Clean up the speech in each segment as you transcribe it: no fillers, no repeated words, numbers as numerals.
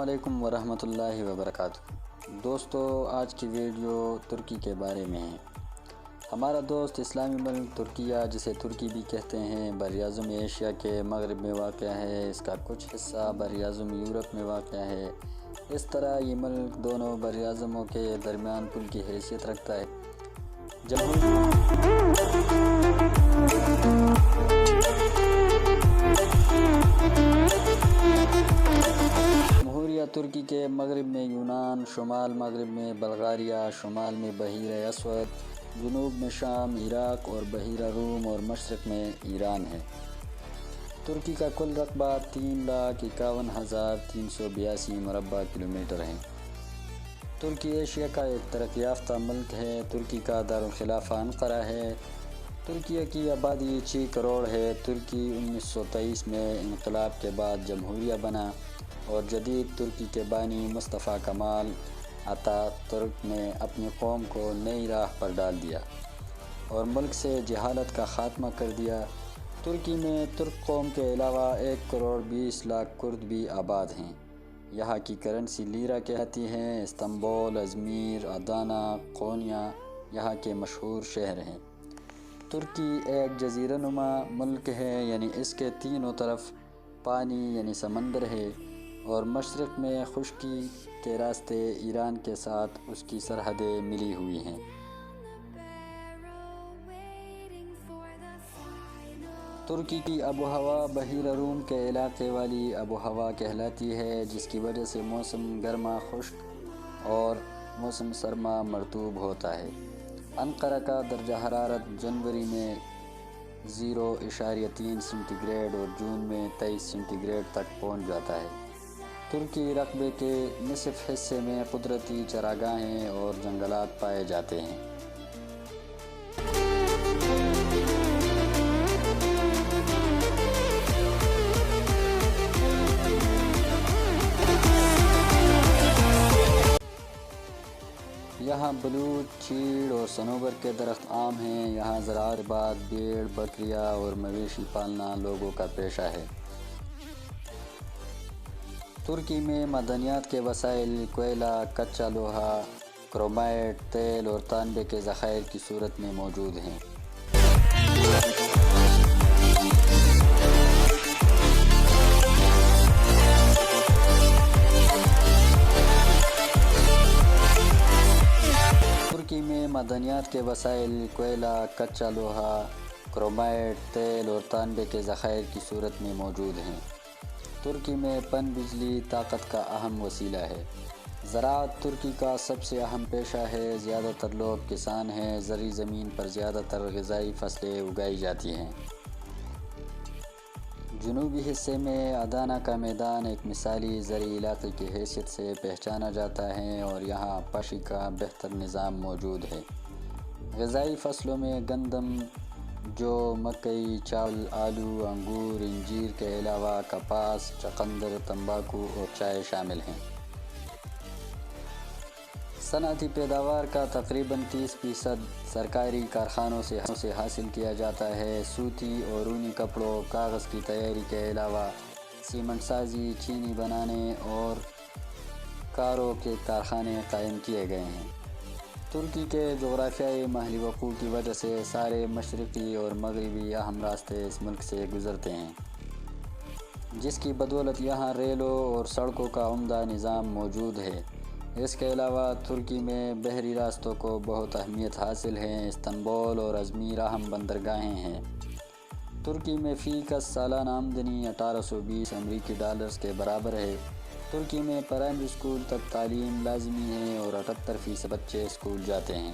علیکم ورحمۃ اللہ وبرکاتہ۔ دوستو، آج کی ویڈیو ترکی کے بارے میں ہے۔ ہمارا دوست اسلامی ملک ترکیہ، جسے ترکی بھی کہتے ہیں، براعظم ایشیا کے مغرب میں واقع ہے۔ اس کا کچھ حصہ براعظم یورپ میں واقع ہے۔ اس طرح یہ ملک دونوں براعظموں کے درمیان پل کی حیثیت رکھتا ہے۔ جمہوریہ ترکی کے مغرب میں یونان، شمال مغرب میں بلغاریہ، شمال میں بحیرہ اسود، جنوب میں شام، عراق اور بحیرہ روم اور مشرق میں ایران ہے۔ ترکی کا کل رقبہ 3,51,382 مربع کلومیٹر ہے۔ ترکی ایشیا کا ایک ترقی یافتہ ملک ہے۔ ترکی کا دارالخلافہ انقرہ ہے۔ ترکیہ کی آبادی 6 کروڑ ہے۔ ترکی 1923 میں انقلاب کے بعد جمہوریہ بنا اور جدید ترکی کے بانی مصطفیٰ کمال اتاتürk نے اپنی قوم کو نئی راہ پر ڈال دیا اور ملک سے جہالت کا خاتمہ کر دیا۔ ترکی میں ترک قوم کے علاوہ 1 کروڑ 20 لاکھ کرد بھی آباد ہیں۔ یہاں کی کرنسی لیرہ کہلاتی ہے۔ استنبول، ازمیر، ادانا، کونیا یہاں کے مشہور شہر ہیں۔ ترکی ایک جزیرہ نما ملک ہے، یعنی اس کے تینوں طرف پانی یعنی سمندر ہے اور مشرق میں خشکی کے راستے ایران کے ساتھ اس کی سرحدیں ملی ہوئی ہیں۔ ترکی کی آب و ہوا بحیرہ روم کے علاقے والی آب و ہوا کہلاتی ہے، جس کی وجہ سے موسم گرما خشک اور موسم سرما مرطوب ہوتا ہے۔ انقرہ کا درجہ حرارت جنوری میں 0.3 سینٹی گریڈ اور جون میں 23 سینٹی گریڈ تک پہنچ جاتا ہے۔ ترکی رقبے کے نصف حصے میں قدرتی چراگاہیں اور جنگلات پائے جاتے ہیں۔ یہاں بلوچ، چیڑ اور صنوبر کے درخت عام ہیں۔ یہاں زراعت بعد بھیڑ، بکریاں اور مویشی پالنا لوگوں کا پیشہ ہے۔ ترکی میں معدنیات کے وسائل کوئلہ، کچا لوہا، کرومائٹ، تیل اور تانبے کے ذخائر کی صورت میں موجود ہیں۔ ترکی میں معدنیات کے وسائل کوئلہ، کچا لوہا، کرومائٹ، تیل اور تانبے کے ذخائر کی صورت میں موجود ہیں۔ ترکی میں پن بجلی طاقت کا اہم وسیلہ ہے۔ زراعت ترکی کا سب سے اہم پیشہ ہے۔ زیادہ تر لوگ کسان ہیں۔ زرعی زمین پر زیادہ تر غذائی فصلیں اگائی جاتی ہیں۔ جنوبی حصے میں ادانا کا میدان ایک مثالی زرعی علاقے کی حیثیت سے پہچانا جاتا ہے اور یہاں پاشی کا بہتر نظام موجود ہے۔ غذائی فصلوں میں گندم، جو، مکئی، چاول، آلو، انگور، انجیر کے علاوہ کپاس، چقندر، تمباکو اور چائے شامل ہیں۔ صنعتی پیداوار کا تقریباً 30% سرکاری کارخانوں سے حاصل کیا جاتا ہے۔ سوتی اور اونی کپڑوں، کاغذ کی تیاری کے علاوہ سیمنٹ سازی، چینی بنانے اور کاروں کے کارخانے قائم کیے گئے ہیں۔ ترکی کے جغرافیائی محل وقوع کی وجہ سے سارے مشرقی اور مغربی اہم راستے اس ملک سے گزرتے ہیں، جس کی بدولت یہاں ریلوں اور سڑکوں کا عمدہ نظام موجود ہے۔ اس کے علاوہ ترکی میں بحری راستوں کو بہت اہمیت حاصل ہے۔ استنبول اور ازمیر اہم بندرگاہیں ہیں۔ ترکی میں فی کس سالانہ آمدنی 1820 امریکی ڈالرز کے برابر ہے۔ ترکی میں پرائمری اسکول تک تعلیم لازمی ہے اور 78% بچے اسکول جاتے ہیں۔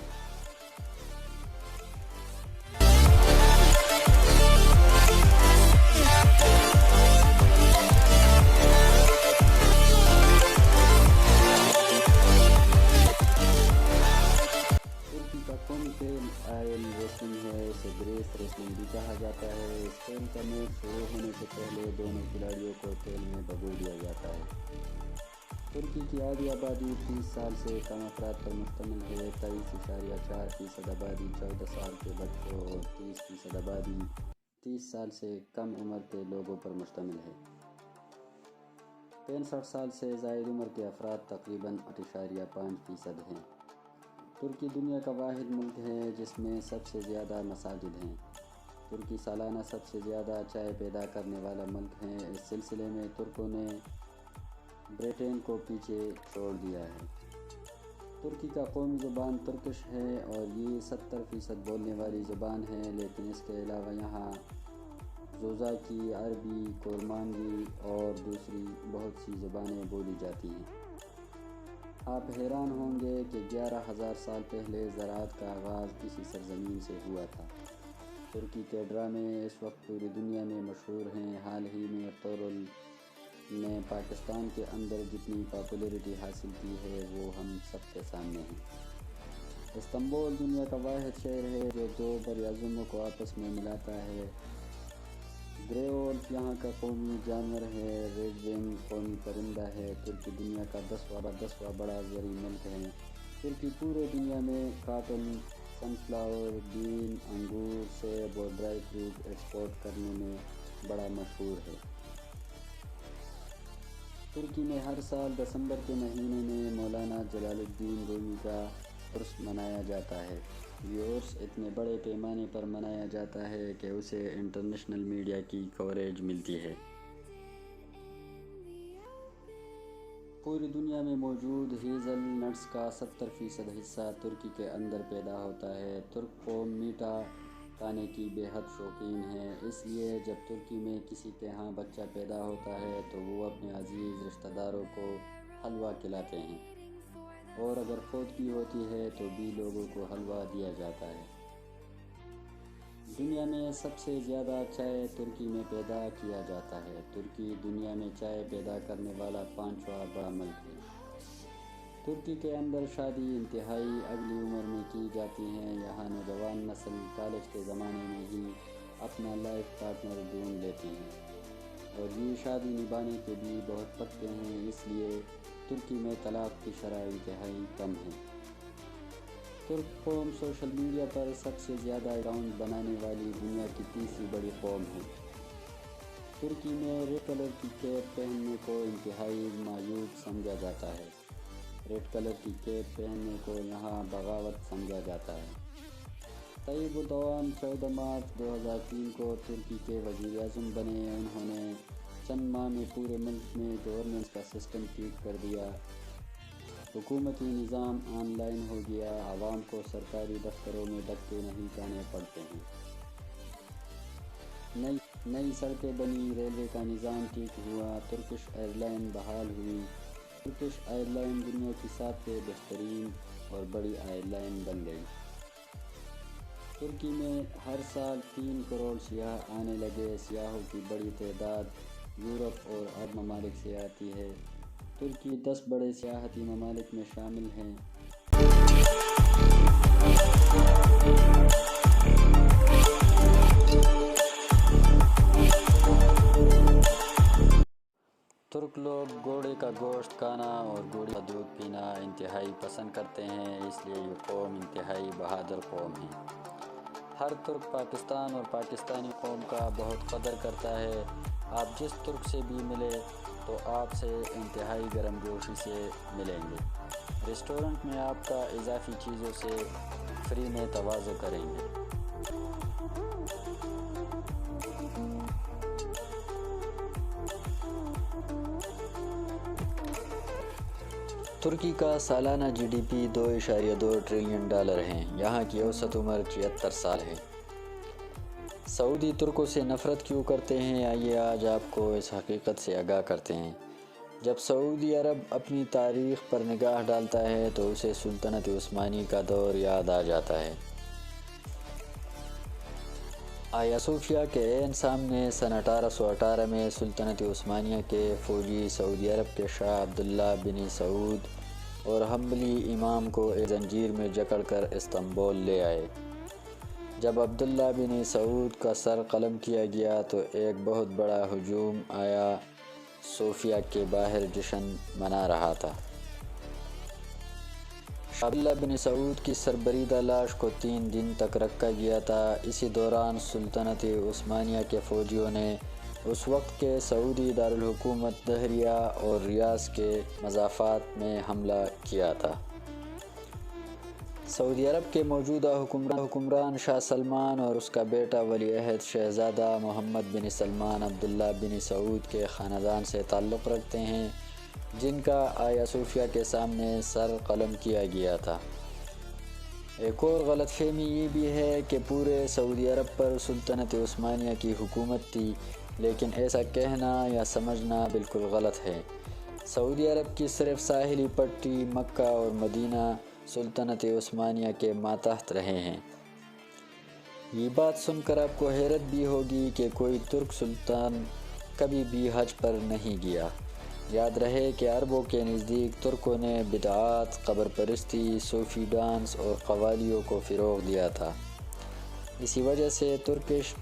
قومی کھیل آئل ریسلنگ ہے۔ اسے گریس ریسلنگ بھی کہا جاتا ہے۔ اس کھیل کا میچ شروع ہونے سے پہلے دونوں کھلاڑیوں کو تیل میں بھگو دیا جاتا ہے۔ ترکی کی آدھی آبادی 30 سال سے کم افراد پر مشتمل ہے۔ 23.4% آبادی 14 سال کے بچوں اور 30% آبادی 30 سال سے کم عمر کے لوگوں پر مشتمل ہے۔ 65 سال سے زائد عمر کے افراد تقریباً 8.5% ہیں۔ ترکی دنیا کا واحد ملک ہے جس میں سب سے زیادہ مساجد ہیں۔ ترکی سالانہ سب سے زیادہ چائے پیدا کرنے والا ملک ہے۔ اس سلسلے میں ترکوں نے برٹین کو پیچھے چھوڑ دیا ہے۔ ترکی کا قومی زبان ترکش ہے اور یہ 70% بولنے والی زبان ہے، لیکن اس کے علاوہ یہاں زوزاکی، عربی، کرمانگی اور دوسری بہت سی زبانیں بولی جاتی ہیں۔ آپ حیران ہوں گے کہ 11,000 سال پہلے زراعت کا آغاز اسی سرزمین سے ہوا تھا۔ ترکی کے ڈرامے اس وقت پوری دنیا میں مشہور ہیں۔ حال ہی میں ارطغرل نے پاکستان کے اندر جتنی پاپولیرٹی حاصل کی ہے وہ ہم سب کے سامنے ہے۔ استنبول دنیا کا واحد شہر ہے جو 2 براعظموں کو آپس میں ملاتا ہے۔ گرے وولف یہاں کا قومی جانور ہے۔ ریڈ ونگ قومی پرندہ ہے۔ ترکی دنیا کا 10واں بڑا زرعی ملک ہے۔ ترکی پورے دنیا میں کاٹن، سن فلاور، بین، انگور، سیب اور ڈرائی فروٹ ایکسپورٹ کرنے میں بڑا مشہور ہے۔ ترکی میں ہر سال دسمبر کے مہینے میں مولانا جلال الدین رومی کا عرس منایا جاتا ہے۔ یہ عرس اتنے بڑے پیمانے پر منایا جاتا ہے کہ اسے انٹرنیشنل میڈیا کی کوریج ملتی ہے۔ پوری دنیا میں موجود ہیزل نٹس کا 70% حصہ ترکی کے اندر پیدا ہوتا ہے۔ ترک قوم میٹھا کھانے کی بے حد شوقین ہے، اس لیے جب ترکی میں کسی کے ہاں بچہ پیدا ہوتا ہے تو وہ اپنے عزیز رشتہ داروں کو حلوہ کھلاتے ہیں، اور اگر فوتگی ہوتی ہے تو بھی لوگوں کو حلوہ دیا جاتا ہے۔ دنیا میں سب سے زیادہ چائے ترکی میں پیدا کیا جاتا ہے۔ ترکی دنیا میں چائے پیدا کرنے والا 5واں بڑا ملک ہے۔ ترکی کے اندر شادی انتہائی اگلی عمر میں کی جاتی ہے۔ یہاں نوجوان نسل کالج کے زمانے میں ہی اپنا لائف پارٹنر ڈھونڈ لیتی ہے، اور یہ شادی نبھانے کے بھی بہت پکتے ہیں، اس لیے ترکی میں طلاق کی شرح انتہائی کم ہے۔ ترک قوم سوشل میڈیا پر سب سے زیادہ اکاؤنٹ بنانے والی دنیا کی 3ری بڑی قوم ہے۔ ترکی میں ریڈ کلر کی کیپ پہننے کو انتہائی معیوب سمجھا جاتا ہے۔ ریڈ کلر کی کیپ پہننے کو یہاں بغاوت سمجھا جاتا ہے۔ طیب الدوان 14 مارچ 2003 کو ترکی کے وزیر اعظم بنے۔ انہوں نے چند ماہ میں پورے ملک میں گورننس کا سسٹم ٹھیک کر دیا۔ حکومتی نظام آن لائن ہو گیا۔ عوام کو سرکاری دفتروں میں دھکے نہیں کھانے پڑتے ہیں۔ نئی سڑکیں بنی، ریلوے کا نظام ٹھیک ہوا، ترکش ایئر لائن بحال ہوئی۔ ترکش ایئر لائن دنیا کی 7ویں بہترین اور بڑی ایئر لائن بن گئی۔ ترکی میں ہر سال 3 کروڑ سیاح آنے لگے۔ سیاحوں کی بڑی تعداد یورپ اور عرب ممالک سے آتی ہے۔ ترکی 10 بڑے سیاحتی ممالک میں شامل ہیں۔ ترک لوگ گھوڑے کا گوشت کھانا اور گھوڑی کا دودھ پینا انتہائی پسند کرتے ہیں، اس لیے یہ قوم انتہائی بہادر قوم ہے۔ ہر ترک پاکستان اور پاکستانی قوم کا بہت قدر کرتا ہے۔ آپ جس ترک سے بھی ملے تو آپ سے انتہائی گرم جوشی سے ملیں گے۔ ریسٹورنٹ میں آپ کا اضافی چیزوں سے فری میں تواضع کریں گے۔ ترکی کا سالانہ G D P 2.2 trillion dollar ہے۔ یہاں کی اوسط عمر 73 سال ہے۔ سعودی ترکوں سے نفرت کیوں کرتے ہیں؟ آئیے آج آپ کو اس حقیقت سے آگاہ کرتے ہیں۔ جب سعودی عرب اپنی تاریخ پر نگاہ ڈالتا ہے تو اسے سلطنت عثمانی کا دور یاد آ جاتا ہے۔ آیا صوفیہ کے عین سامنے سن 1818 میں سلطنت عثمانیہ کے فوجی سعودی عرب کے شاہ عبداللہ بن سعود اور حنبلی امام کو ایک زنجیر میں جکڑ کر استنبول لے آئے۔ جب عبداللہ بن سعود کا سر قلم کیا گیا تو ایک بہت بڑا ہجوم آیا صوفیہ کے باہر جشن منا رہا تھا۔ عبداللہ بن سعود کی سربریدہ لاش کو 3 دن تک رکھا گیا تھا۔ اسی دوران سلطنت عثمانیہ کے فوجیوں نے اس وقت کے سعودی دارالحکومت دہریہ اور ریاض کے مضافات میں حملہ کیا تھا۔ سعودی عرب کے موجودہ حکمران شاہ سلمان اور اس کا بیٹا ولی عہد شہزادہ محمد بن سلمان عبداللہ بن سعود کے خاندان سے تعلق رکھتے ہیں، جن کا آیا صوفیہ کے سامنے سر قلم کیا گیا تھا۔ ایک اور غلط فہمی یہ بھی ہے کہ پورے سعودی عرب پر سلطنت عثمانیہ کی حکومت تھی، لیکن ایسا کہنا یا سمجھنا بالکل غلط ہے۔ سعودی عرب کی صرف ساحلی پٹی مکہ اور مدینہ سلطنت عثمانیہ کے ماتحت رہے ہیں۔ یہ بات سن کر آپ کو حیرت بھی ہوگی کہ کوئی ترک سلطان کبھی بھی حج پر نہیں گیا۔ یاد رہے کہ عربوں کے نزدیک ترکوں نے بدعات، قبر پرستی، صوفی ڈانس اور قوالیوں کو فروغ دیا تھا۔ اسی وجہ سے ترکش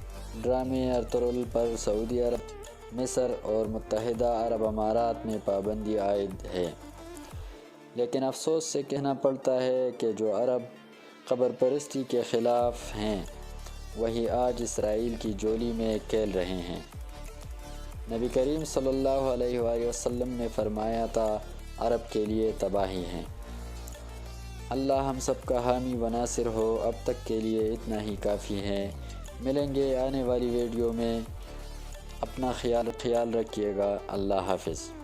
ڈرامے ارطغرل پر سعودی عرب، مصر اور متحدہ عرب امارات میں پابندی عائد ہے۔ لیکن افسوس سے کہنا پڑتا ہے کہ جو عرب قبر پرستی کے خلاف ہیں، وہی آج اسرائیل کی جولی میں کھیل رہے ہیں۔ نبی کریم صلی اللہ علیہ وآلہ وسلم نے فرمایا تھا، عرب کے لیے تباہی ہیں۔ اللہ ہم سب کا حامی و ناصر ہو۔ اب تک کے لیے اتنا ہی کافی ہے۔ ملیں گے آنے والی ویڈیو میں۔ اپنا خیال رکھیے گا۔ اللہ حافظ۔